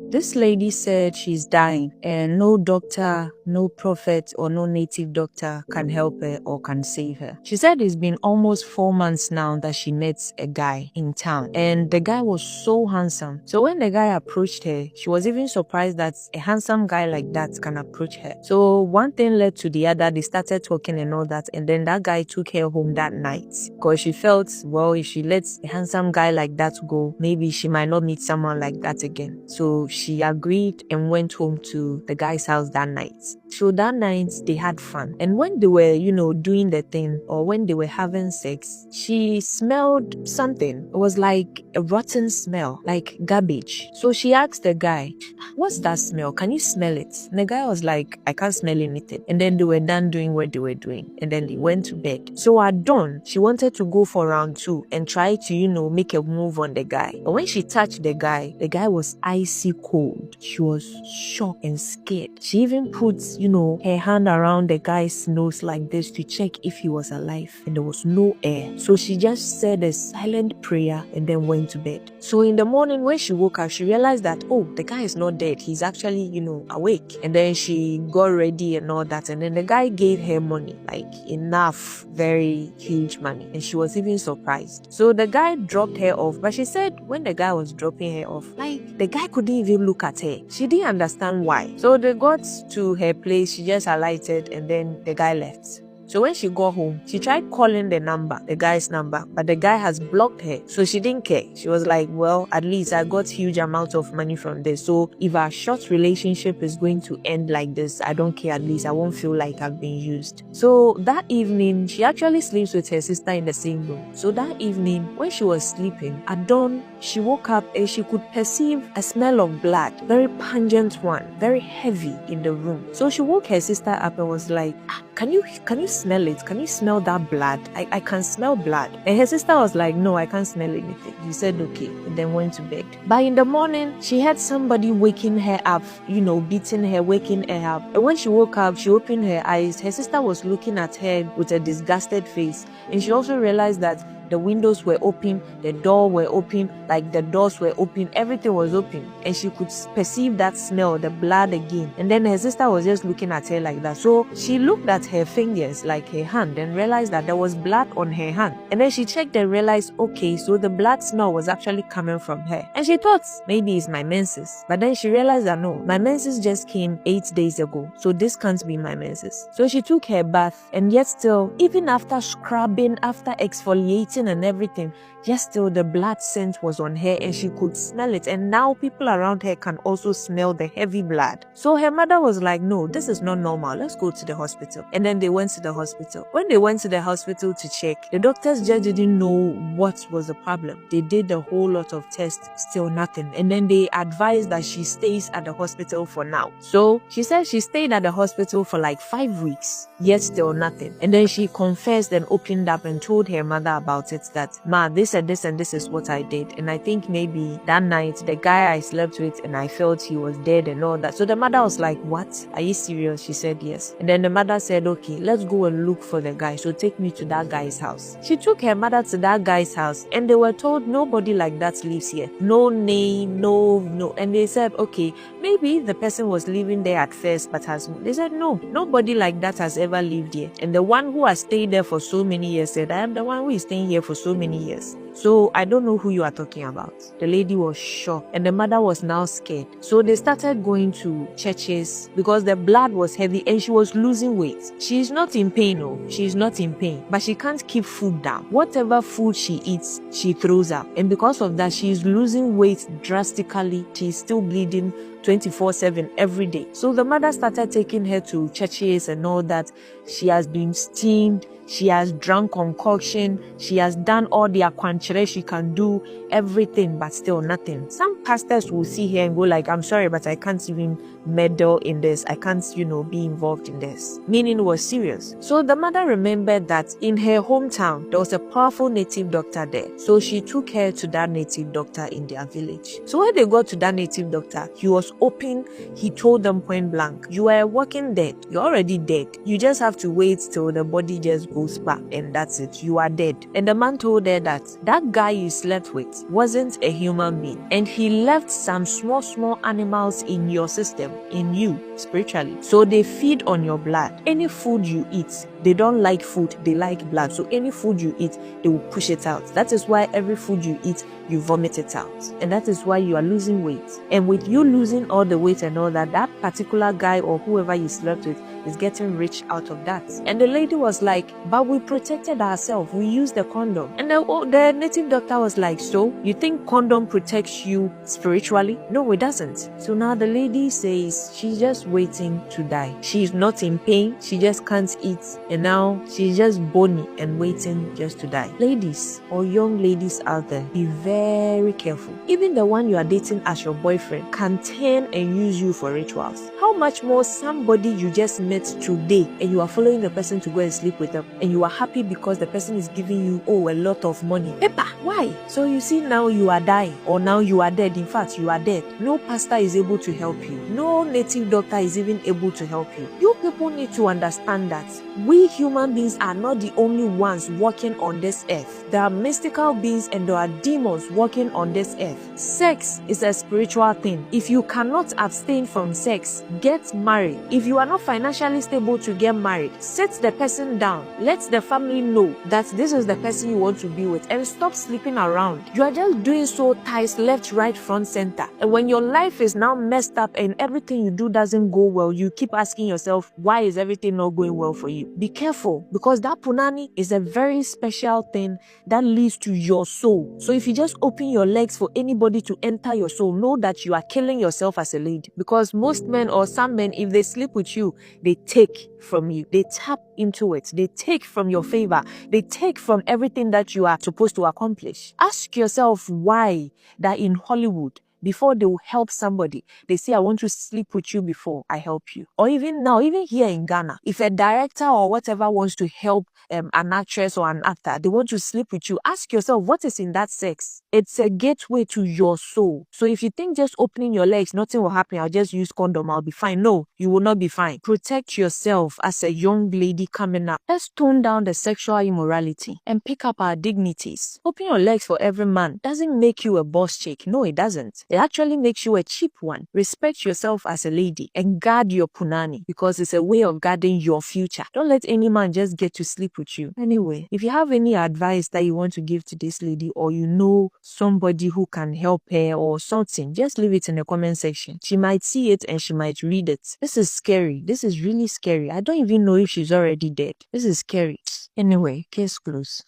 This lady said she's dying and no doctor, no prophet or no native doctor can help her or can save her. She said it's been almost 4 months now that she met a guy in town and the guy was so handsome. So when the guy approached her, she was even surprised that a handsome guy like that can approach her. So one thing led to the other. They started talking and all that, and then that guy took her home that night because she felt, well, if she lets a handsome guy like that go, maybe she might not meet someone like that again. So she agreed and went home to the guy's house that night. So that night they had fun. And when they were, doing the thing or when they were having sex, she smelled something. It was like a rotten smell, like garbage. So she asked the guy, what's that smell? Can you smell it? And the guy was like, I can't smell anything. And then they were done doing what they were doing. And then they went to bed. So at dawn, she wanted to go for round 2 and try to, make a move on the guy. But when she touched the guy was icy cold. She was shocked and scared. She even put, her hand around the guy's nose like this to check if he was alive. And there was no air. So she just said a silent prayer and then went to bed. So in the morning when she woke up, she realized that, oh, the guy is not dead. He's actually, awake. And then she got ready and all that. And then the guy gave her money, like enough, very huge money. And she was even surprised. So the guy dropped her off. But she said when the guy was dropping her off, like the guy couldn't even look at her. She didn't understand why. So they got to her place. She just alighted and then the guy left. So when she got home, she tried calling the guy's number, but the guy has blocked her. So she didn't care. She was like, well, at least I got huge amounts of money from this. So if our short relationship is going to end like this, I don't care. At least I won't feel like I've been used. So that evening, she actually sleeps with her sister in the same room. So that evening, when she was sleeping, at dawn, she woke up and she could perceive a smell of blood, very pungent one, very heavy in the room. So she woke her sister up and was like, can you smell it? Can you smell that blood? I can smell blood. And her sister was like, no, I can't smell anything. She said, okay, and then went to bed. But in the morning, she had somebody waking her up, beating her, waking her up. And when she woke up, she opened her eyes. Her sister was looking at her with a disgusted face. And she also realized that the windows were open, the door were open, like the doors were open, everything was open. And she could perceive that smell, the blood again. And then her sister was just looking at her like that. So she looked at her fingers, like her hand, and realized that there was blood on her hand. And then she checked and realized, okay, so the blood smell was actually coming from her. And she thought, maybe it's my menses. But then she realized that no, my menses just came 8 days ago. So this can't be my menses. So she took her bath, and yet still, even after scrubbing, after exfoliating and everything, yet still the blood scent was on her and she could smell it. And now people around her can also smell the heavy blood. So her mother was like, no, this is not normal. Let's go to the hospital. And then they went to the hospital. When they went to the hospital to check, the doctors just didn't know what was the problem. They did a whole lot of tests, still nothing. And then they advised that she stays at the hospital for now. So she said she stayed at the hospital for like 5 weeks, yet still nothing. And then she confessed and opened up and told her mother about it, that, ma, this and this and this is what I did. And I think maybe that night, the guy I slept with and I felt he was dead and all that. So the mother was like, what? Are you serious? She said yes. And then the mother said, okay, let's go and look for the guy. So take me to that guy's house. She took her mother to that guy's house and they were told nobody like that lives here. No name, no. And they said, okay, maybe the person was living there at first, but they said, no, nobody like that has ever lived here. And the one who has stayed there for so many years said, I am the one who is staying here for so many years. So I don't know who you are talking about. The lady was shocked and the mother was now scared. So they started going to churches because the blood was heavy and she was losing weight. She is not in pain, no. She is not in pain, but she can't keep food down. Whatever food she eats, she throws up. And because of that, she is losing weight drastically. She is still bleeding 24/7 every day. So the mother started taking her to churches and all that. She has been steamed. She has drunk concoction. She has done all the aquanchere she can do, everything, but still nothing. Some pastors will see her and go like, I'm sorry, but I can't even meddle in this. I can't, be involved in this. Meaning it was serious. So the mother remembered that in her hometown, there was a powerful native doctor there. So she took her to that native doctor in their village. So when they got to that native doctor, he was open. He told them point blank, you are a walking dead. You're already dead. You just have to wait till the body just goes. go spa, and that's it. You are dead. And the man told her that that guy you slept with wasn't a human being, and he left some small animals in your system, in you, spiritually. So they feed on your blood. Any food you eat, they don't like food, they like blood. So any food you eat, they will push it out. That is why every food you eat, you vomit it out. And that is why you are losing weight. And with you losing all the weight and all that, that particular guy or whoever you slept with is getting rich out of that. And the lady was like, but we protected ourselves. We used the condom. And the native doctor was like, so you think condom protects you spiritually? No, it doesn't. So now the lady says she's just waiting to die. She's not in pain. She just can't eat. And now she's just bony and waiting just to die. Ladies or young ladies out there, be very careful. Even the one you are dating as your boyfriend can turn and use you for rituals. How much more somebody you just met today and you are following the person to go and sleep with them, and you are happy because the person is giving you a lot of money. Pepper, why? So you see, now you are dying, or now you are dead. In fact, you are dead. No pastor is able to help you. No native doctor is even able to help you. You people need to understand that we human beings are not the only ones walking on this earth. There are mystical beings and there are demons walking on this earth. Sex is a spiritual thing. If you cannot abstain from sex, get married. If you are not financially stable to get married, sit the person down. Let the family know that this is the person you want to be with, and stop sleeping around. You are just doing so ties left, right, front, center. And when your life is now messed up and everything you do doesn't go well, you keep asking yourself, why is everything not going well for you? Be careful, because that punani is a very special thing that leads to your soul. So if you just open your legs for anybody to enter your soul, know that you are killing yourself as a lady. Because most men or some men, if they sleep with you, they take from you. They tap into it. They take from your favor. They take from everything that you are supposed to accomplish. Ask yourself why that in Hollywood, before they will help somebody, they say, I want to sleep with you before I help you. Or even now, even here in Ghana, if a director or whatever wants to help an actress or an actor, they want to sleep with you, ask yourself, what is in that sex? It's a gateway to your soul. So if you think just opening your legs, nothing will happen, I'll just use condom, I'll be fine. No, you will not be fine. Protect yourself as a young lady coming up. Let's tone down the sexual immorality and pick up our dignities. Open your legs for every man doesn't make you a boss chick. No, it doesn't. It actually makes you a cheap one. Respect yourself as a lady and guard your punani, because it's a way of guarding your future. Don't let any man just get to sleep with you. Anyway, if you have any advice that you want to give to this lady, or you know somebody who can help her or something, just leave it in the comment section. She might see it and she might read it. This is scary. This is really scary. I don't even know if she's already dead. This is scary. Anyway, case closed.